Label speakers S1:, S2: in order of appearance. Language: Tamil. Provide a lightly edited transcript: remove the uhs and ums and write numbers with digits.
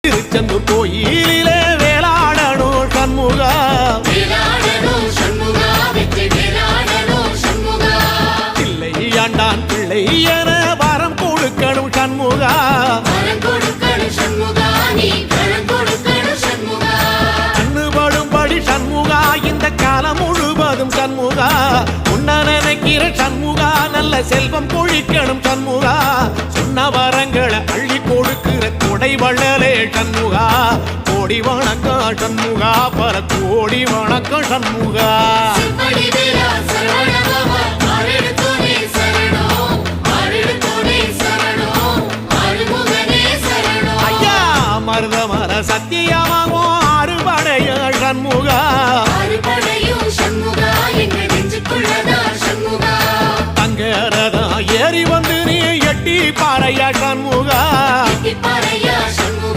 S1: திருச்செந்தூர் கோயிலிலே வேளாடணும் சண்முகா, பிள்ளை ஆண்டான் பிள்ளை என வரம் கொடுக்கணும் சண்முகா, கண்ணுபடும்படி சண்முகா இந்த காலம் முழுவதும் சண்முகா, உன்ன நினைக்கிற சண்முகா நல்ல செல்வம் பொழிக்கணும் சண்முகா, சொன்ன வரங்களை அள்ளி கொடுக்கிற கொடை வள்ளலே சண்முகா, கோடி வணக்கம் சண்முகா, பல கோடி வணக்கம் சண்முகா. ஐயா மருதமர சத்தியமாகும் அறுபடைய சண்முகா, தங்கரதா ஏறி வந்து நீ எட்டி பாறையா சண்முகா,